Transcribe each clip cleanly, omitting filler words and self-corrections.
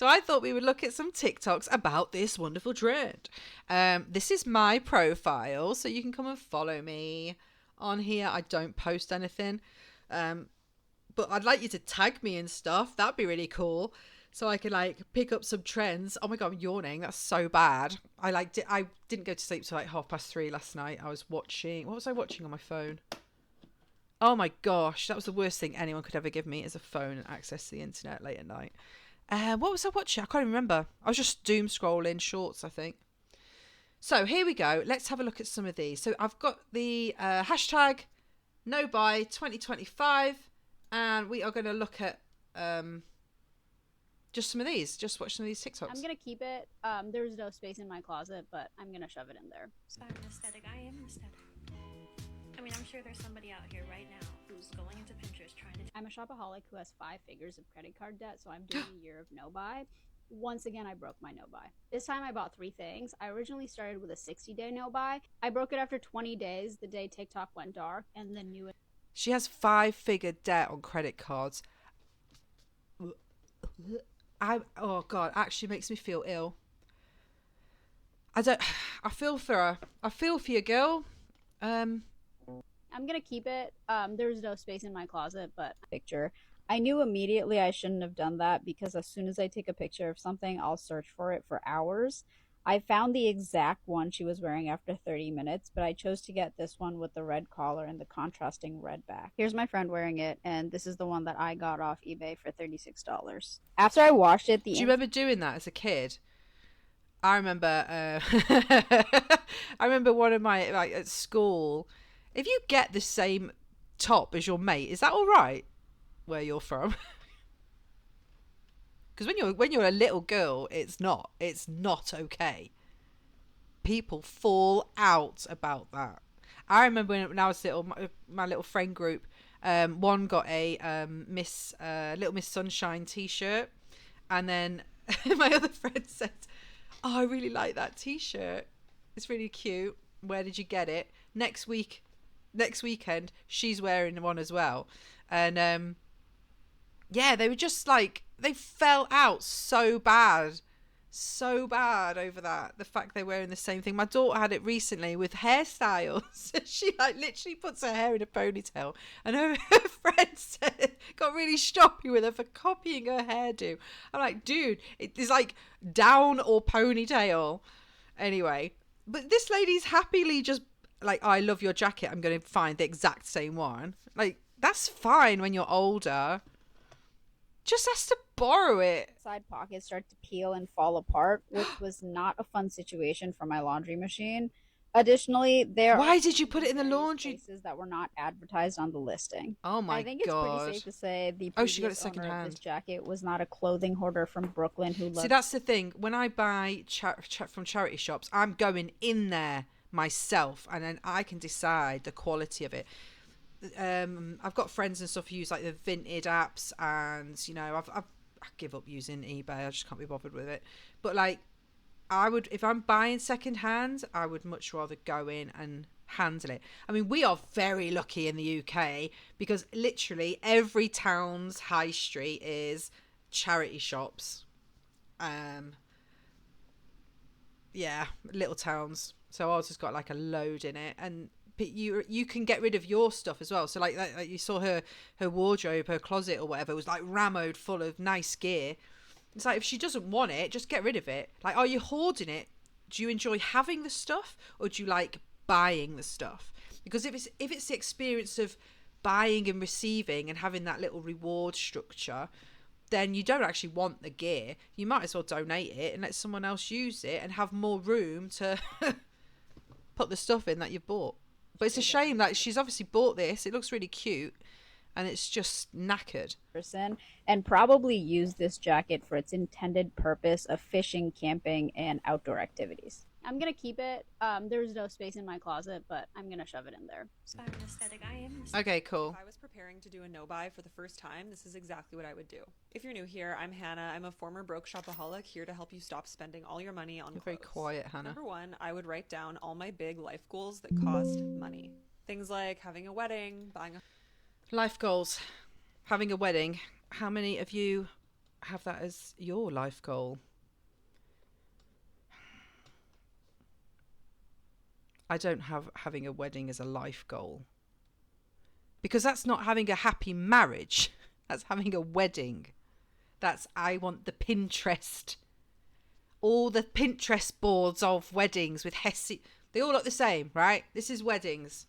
So I thought we would look at some TikToks about this wonderful trend. This is my profile, so you can come and follow me on here. I don't post anything, but I'd like you to tag me and stuff. That'd be really cool. So I could like pick up some trends. Oh my god, I'm yawning. That's so bad. I didn't go to sleep till like 3:30 last night. I was watching. What was I watching on my phone? Oh my gosh, that was the worst thing anyone could ever give me, is a phone and access to the internet late at night. What was I watching? I can't even remember. I was just doom scrolling shorts, I think. So here we go. Let's have a look at some of these. So I've got the hashtag nobuy 2025, and we are going to look at just some of these. Just watch some of these TikToks. I'm going to keep it. There's no space in my closet, but I'm going to shove it in there. I'm an aesthetic. I am an aesthetic. I mean, I'm sure there's somebody out here right now who's going into Pinterest trying to... I'm a shopaholic who has 5 figures of credit card debt, so I'm doing a year of no-buy. Once again, I broke my no-buy. This time I bought 3 things. I originally started with a 60-day no-buy. I broke it after 20 days, the day TikTok went dark, and then knew it. She has 5-figure debt on credit cards. Oh god, actually makes me feel ill. I feel for her. I feel for you, girl. I'm gonna keep it. There's no space in my closet, but picture. I knew immediately I shouldn't have done that, because as soon as I take a picture of something, I'll search for it for hours. I found the exact one she was wearing after 30 minutes, but I chose to get this one with the red collar and the contrasting red back. Here's my friend wearing it, and this is the one that I got off eBay for $36. After I washed it, Do you remember doing that as a kid? I remember I remember one of my, like, at school, if you get the same top as your mate, is that all right where you're from? Because when you're a little girl, it's not okay. People fall out about that. I remember when I was little, my little friend group, one got a Little Miss Sunshine t-shirt, and then my other friend said, "Oh, I really like that t-shirt. It's really cute. Where did you get it?" Next weekend, she's wearing one as well, and yeah, they were just like, they fell out so bad over that. The fact they're wearing the same thing. My daughter had it recently with hairstyles. She like literally puts her hair in a ponytail, and her friend said, got really stroppy with her for copying her hairdo. I'm like, dude, it is like down or ponytail. Anyway, but this lady's happily just like, oh, I love your jacket, I'm going to find the exact same one. Like, that's fine when you're older. Just has to borrow it. Side pockets start to peel and fall apart, which was not a fun situation for my laundry machine. Additionally, Why did you put it in the laundry? Places that were not advertised on the listing. Oh my god! I think it's pretty safe to say the She got it previous owner secondhand. of this jacket was not a clothing hoarder from Brooklyn who loved... See, that's the thing. When I buy from charity shops, I'm going in there myself, and then I can decide the quality of it. I've got friends and stuff who use like the Vinted apps, and you know, I give up using eBay. I just can't be bothered with it. But like, I would, if I'm buying second hand, I would much rather go in and handle it. I mean, we are very lucky in the UK, because literally every town's high street is charity shops. Yeah, little towns. So ours has got like a load in it, and you can get rid of your stuff as well. So like you saw her wardrobe, her closet or whatever was like rammed full of nice gear. It's like, if she doesn't want it, just get rid of it. Like, are you hoarding it? Do you enjoy having the stuff, or do you like buying the stuff? Because if it's the experience of buying and receiving and having that little reward structure, then you don't actually want the gear. You might as well donate it and let someone else use it and have more room to put the stuff in that you've bought. But it's a shame that she's obviously bought this. It looks really cute, and it's just knackered. Person, and probably use this jacket for its intended purpose of fishing, camping, and outdoor activities. I'm gonna keep it. There's no space in my closet, but I'm gonna shove it in there. I'm an aesthetic. I am an aesthetic. Okay, cool. If I was preparing to do a no-buy for the first time, this is exactly what I would do. If you're new here, I'm Hannah. I'm a former broke shopaholic, here to help you stop spending all your money on You're clothes. very quiet, Hannah. Number one, I would write down all my big life goals that cost money. Things like having a wedding, buying a... Life goals. Having a wedding. How many of you have that as your life goal. I don't have having a wedding as a life goal. Because that's not having a happy marriage. That's having a wedding. That's, I want the Pinterest. All the Pinterest boards of weddings with Hesse. They all look the same, right? This is weddings.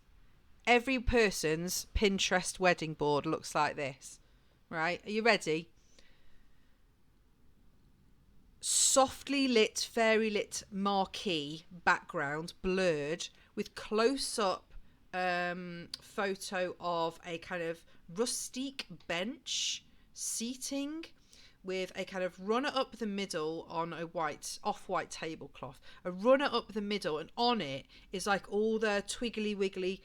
Every person's Pinterest wedding board looks like this, right? Are you ready? Softly lit, fairy lit marquee background, blurred, with close-up photo of a kind of rustic bench seating with a kind of runner up the middle on a off-white tablecloth. A runner up the middle, and on it is like all the twiggly wiggly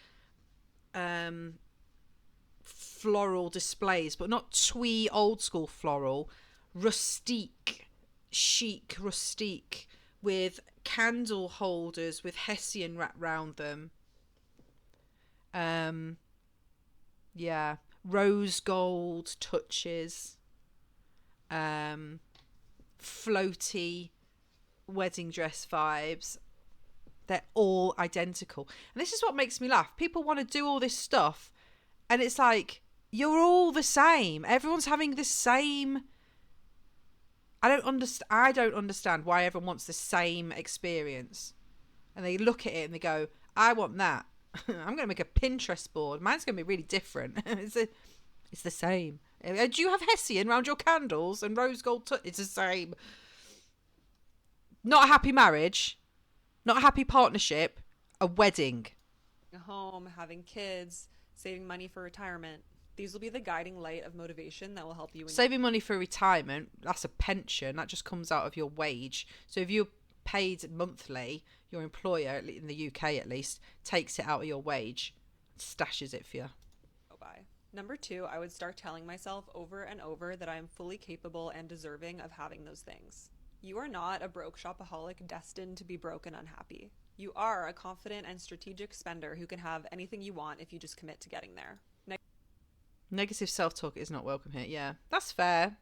floral displays, but not twee old school floral, rustique, chic rustique, with candle holders with hessian wrapped round them. Yeah, rose gold touches, floaty wedding dress vibes. They're all identical, and this is what makes me laugh. People want to do all this stuff, and it's like, you're all the same. Everyone's having the same. I don't understand why everyone wants the same experience, and they look at it and they go, I want that. I'm going to make a Pinterest board. Mine's going to be really different. It's the same. Do you have hessian around your candles and rose gold? It's the same. Not a happy marriage. Not a happy partnership. A wedding. A home, having kids, saving money for retirement. These will be the guiding light of motivation that will help you. Saving money for retirement, that's a pension. That just comes out of your wage. So if you're paid monthly, your employer, in the UK at least, takes it out of your wage, stashes it for you. Nobuy. Number 2, I would start telling myself over and over that I am fully capable and deserving of having those things. You are not a broke shopaholic destined to be broke and unhappy. You are a confident and strategic spender who can have anything you want if you just commit to getting there. Negative self-talk is not welcome here. Yeah, that's fair.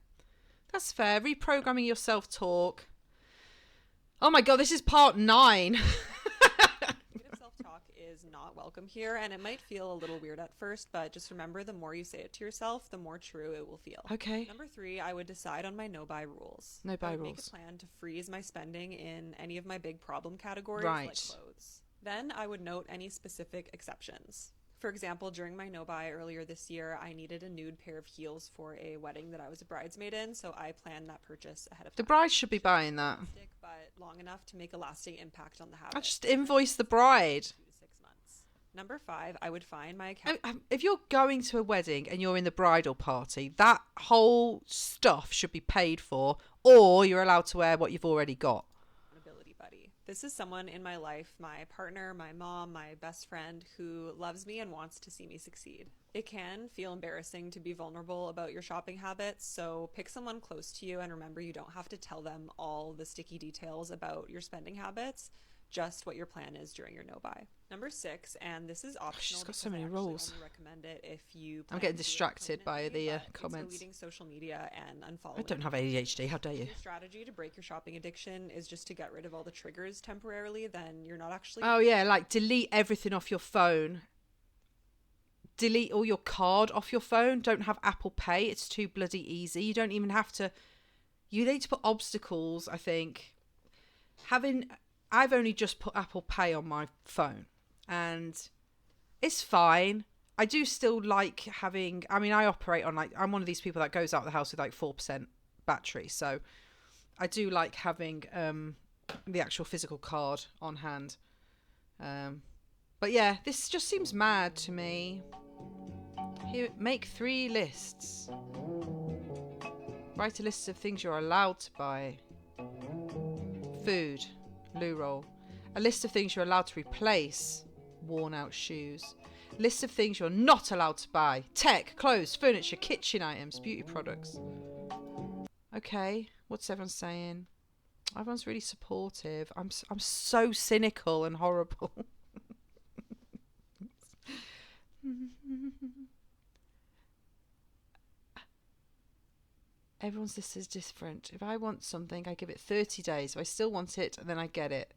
That's fair. Reprogramming your self-talk. Oh my God, this is part 9. Negative self-talk is not welcome here, and it might feel a little weird at first, but just remember, the more you say it to yourself, the more true it will feel. Okay. Number 3, I would decide on my no-buy rules. No-buy I would rules. make a plan to freeze my spending in any of my big problem categories, Right. like clothes. Then I would note any specific exceptions. For example, during my no-buy earlier this year, I needed a nude pair of heels for a wedding that I was a bridesmaid in, so I planned that purchase ahead of time. The bride should be buying that. But long enough to make a lasting impact on the habit. I just invoice the bride. 2 to 6 months. Number 5, I would find my account. If you're going to a wedding and you're in the bridal party, that whole stuff should be paid for, or you're allowed to wear what you've already got. Accountability buddy. This is someone in my life, my partner, my mom, my best friend, who loves me and wants to see me succeed. It can feel embarrassing to be vulnerable about your shopping habits, so pick someone close to you and remember you don't have to tell them all the sticky details about your spending habits, just what your plan is during your no-buy. Number 6, and this is optional. She's got because so many I actually rules. only recommend it if you I'm plan getting to do it distracted by permanently, the but comments. It's deleting social media and unfollowing. I don't have ADHD, how dare you? If your strategy to break your shopping addiction is just to get rid of all the triggers temporarily, then you're not actually. Oh yeah, like delete everything off your phone. Delete all your card off your phone. Don't have Apple Pay. It's too bloody easy. You don't even have to. You need to put obstacles, I think. I've only just put Apple Pay on my phone, and it's fine. I do still like having. I mean, I operate on I'm one of these people that goes out of the house with like 4% battery, so I do like having the actual physical card on hand. But yeah, this just seems mad to me. Here, make 3 lists. Write a list of things you're allowed to buy. Food, loo roll. A list of things you're allowed to replace. Worn out shoes. List of things you're not allowed to buy. Tech, clothes, furniture, kitchen items, beauty products. Okay, what's everyone saying? Everyone's really supportive. I'm so cynical and horrible. Everyone's list is different. If I want something, I give it 30 days. If I still want it, and then I get it.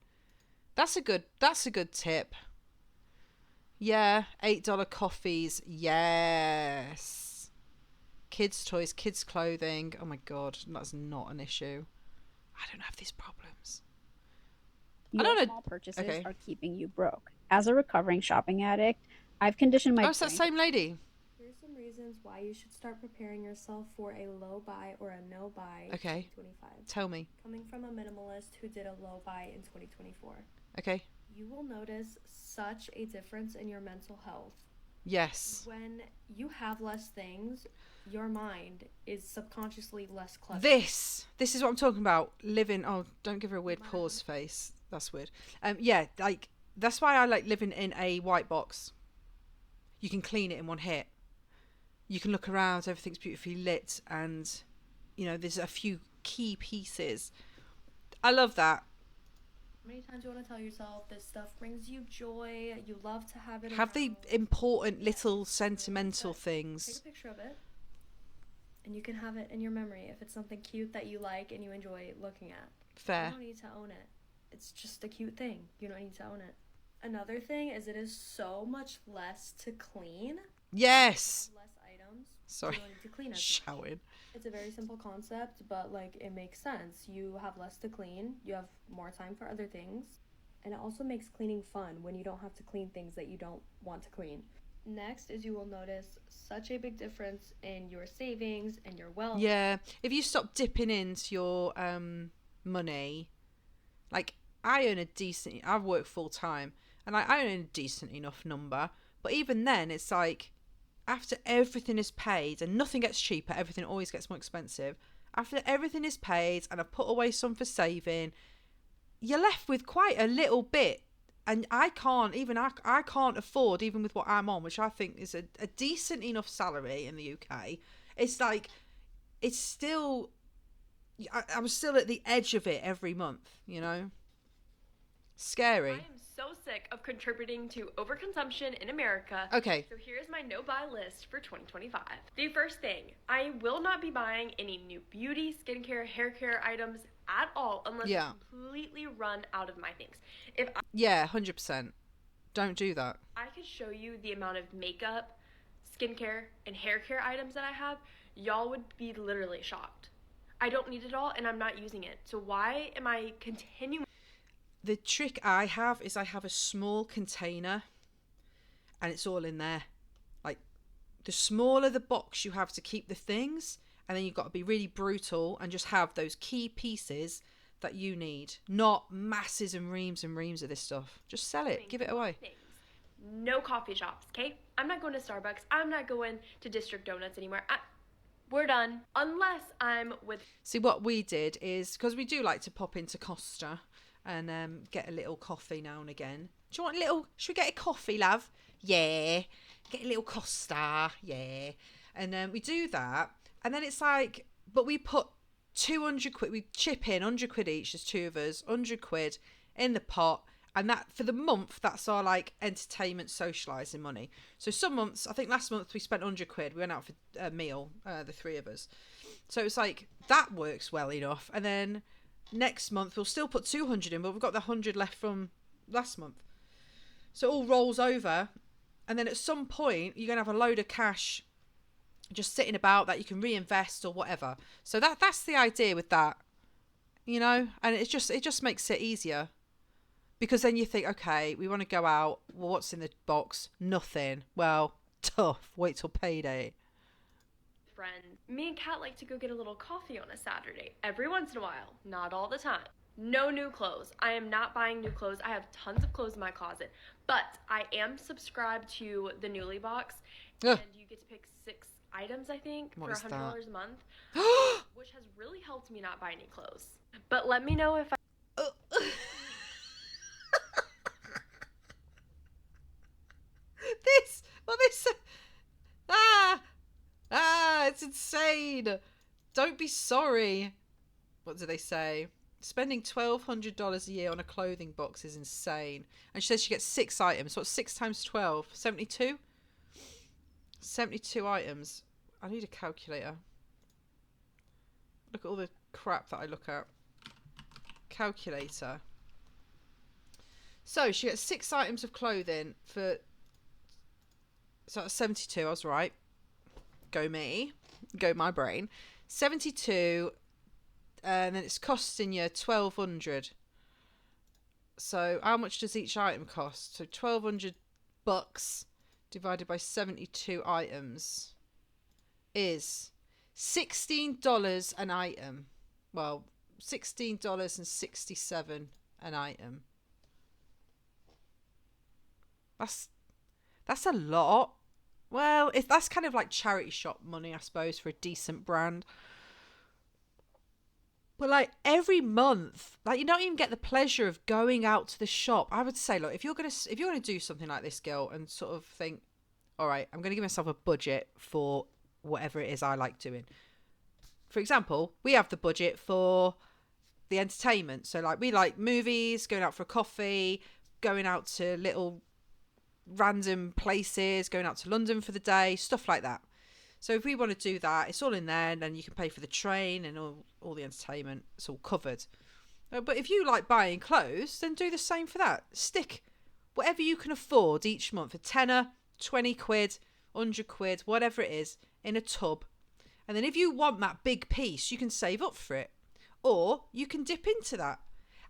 That's a good tip. Yeah, $8 coffees. Yes. Kids' toys, kids' clothing. Oh my God, that's not an issue. I don't have these problems. Your small purchases are keeping you broke. As a recovering shopping addict, I've conditioned my brain. Oh, it's that same lady. Here's some reasons why you should start preparing yourself for a low buy or a no buy in 2025. Tell me. Coming from a minimalist who did a low buy in 2024. Okay. You will notice such a difference in your mental health. Yes. When you have less things, your mind is subconsciously less cluttered. This is what I'm talking about. Living. Oh, don't give her a weird pause face. That's weird. Yeah, like that's why I like living in a white box. You can clean it in one hit. You can look around, everything's beautifully lit, and you know there's a few key pieces. I love that. How many times do you want to tell yourself this stuff brings you joy, you love to have it Have around. the important little sentimental things. Take a picture of it, and you can have it in your memory if it's something cute that you like and you enjoy looking at. Fair. You don't need to own it. It's just a cute thing. You don't need to own it. Another thing is it is so much less to clean. Yes. Less items. Sorry. You don't need to clean as Shouting. much. It's a very simple concept, but like it makes sense. You have less to clean. You have more time for other things. And it also makes cleaning fun when you don't have to clean things that you don't want to clean. Next is you will notice such a big difference in your savings and your wealth. Yeah. If you stop dipping into your money, like I've worked full time and I earn a decent enough number, but even then it's like after everything is paid, and nothing gets cheaper, everything always gets more expensive. After everything is paid and I've put away some for saving, you're left with quite a little bit. And I can't afford, even with what I'm on, which I think is a decent enough salary in the UK. It's like, it's still, I'm still at the edge of it every month, you know? Scary. I am so sick of contributing to overconsumption in America. Okay. So here's my no-buy list for 2025. The first thing, I will not be buying any new beauty, skincare, hair care items at all unless I completely run out of my things. Yeah, 100%. Don't do that. I could show you the amount of makeup, skincare, and hair care items that I have, y'all would be literally shocked. I don't need it all and I'm not using it. So why am I continuing? The trick I have is I have a small container and it's all in there. Like, the smaller the box you have to keep the things, and then you've got to be really brutal and just have those key pieces that you need. Not masses and reams of this stuff. Just sell it. Give it away. No coffee shops, okay? I'm not going to Starbucks. I'm not going to District Donuts anymore. We're done. Unless I'm with... See, what we did is, because we do like to pop into Costa and get a little coffee now and again. Do you want a little... Should we get a coffee, love? Yeah. Get a little Costa. Yeah. And we do that. And then it's like... But we put 200 quid... We chip in 100 quid each. There's two of us. 100 quid in the pot. And that, for the month, that's our, like, entertainment, socialising money. So some months... I think last month we spent 100 quid. We went out for a meal, the three of us. So it's like... That works well enough. And then... Next month we'll still put 200 in, but we've got the 100 left from last month, so it all rolls over, and then at some point you're gonna have a load of cash just sitting about that you can reinvest or whatever. So that's the idea with that, you know. And it just makes it easier, because then you think, okay, we want to go out, well, what's in the box? Nothing. Well, tough. Wait till payday. Friend. Me and Kat like to go get a little coffee on a Saturday. Every once in a while. Not all the time. No new clothes. I am not buying new clothes. I have tons of clothes in my closet. But I am subscribed to the Newly box. And you get to pick 6 items, I think, for $100 a month. Which has really helped me not buy any clothes. But let me know if I... It's insane. Don't be sorry. What do they say? Spending $1,200 a year on a clothing box is insane. And she says she gets 6 items. What's 6 times 12? 72? 72 items. I need a calculator. Look at all the crap that I look at. Calculator. So she gets 6 items of clothing for... So that's 72, I was right. Go me. Go my brain. 72, and then it's costing you 1,200. So how much does each item cost? So 1,200 bucks divided by 72 items is $16 an item. Well, $16.67 an item. That's a lot. Well, that's kind of like charity shop money, I suppose, for a decent brand. But like every month, like you don't even get the pleasure of going out to the shop. I would say, look, if you're gonna do something like this, girl, and sort of think, all right, I'm gonna give myself a budget for whatever it is I like doing. For example, we have the budget for the entertainment. So like we like movies, going out for a coffee, going out to little random places, going out to London for the day, stuff like that. So if we want to do that, it's all in there, and then you can pay for the train and all the entertainment. It's all covered. But if you like buying clothes, then do the same for that. Stick whatever you can afford each month, a tenner, 20 quid, 100 quid, whatever it is, in a tub. And then if you want that big piece, you can save up for it. Or you can dip into that.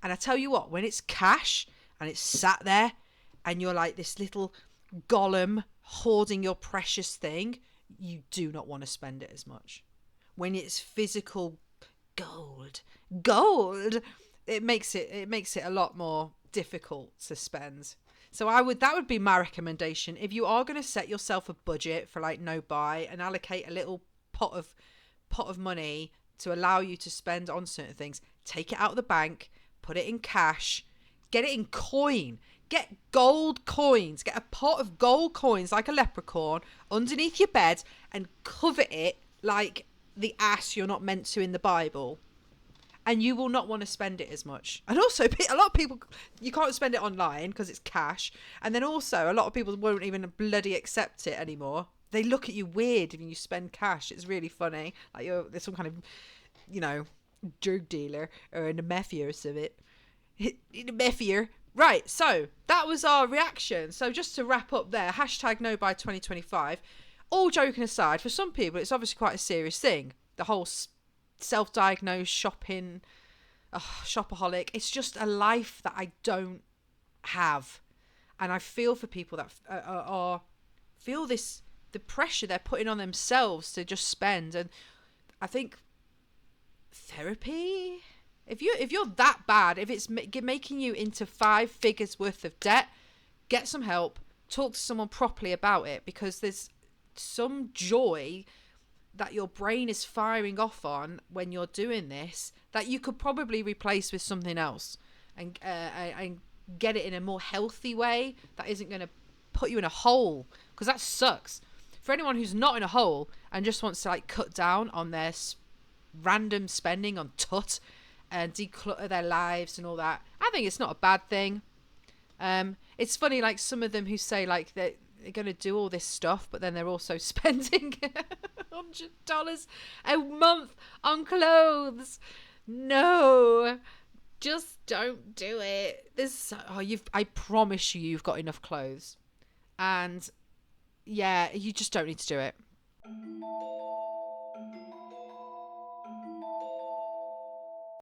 And I tell you what, when it's cash and it's sat there and you're like this little golem hoarding your precious thing, you do not want to spend it as much. When it's physical gold, it makes it a lot more difficult to spend. So that would be my recommendation. If you are going to set yourself a budget for like nobuy and allocate a little pot of money to allow you to spend on certain things, take it out of the bank, put it in cash, get it in coin. Get gold coins. Get a pot of gold coins like a leprechaun underneath your bed and cover it like the ass you're not meant to in the Bible. And you will not want to spend it as much. And also, a lot of people, you can't spend it online because it's cash. And then also, a lot of people won't even bloody accept it anymore. They look at you weird when you spend cash. It's really funny. Like there's some kind of, drug dealer or in a mafia or something. In a mafia. Right, so that was our reaction. So just to wrap up there, hashtag nobuy2025. All joking aside, for some people, it's obviously quite a serious thing. The whole self-diagnosed shopping, shopaholic. It's just a life that I don't have. And I feel for people that feel the pressure they're putting on themselves to just spend. And I think therapy... If you're that bad, if it's making you into 5 figures worth of debt, get some help. Talk to someone properly about it, because there's some joy that your brain is firing off on when you're doing this that you could probably replace with something else and get it in a more healthy way that isn't going to put you in a hole, because that sucks. For anyone who's not in a hole and just wants to like cut down on their random spending on tut and declutter their lives and all that, I think it's not a bad thing. It's funny, like some of them who say like they're going to do all this stuff, but then they're also spending $100 a month on clothes. No, just don't do it. I promise you've got enough clothes, and yeah, you just don't need to do it.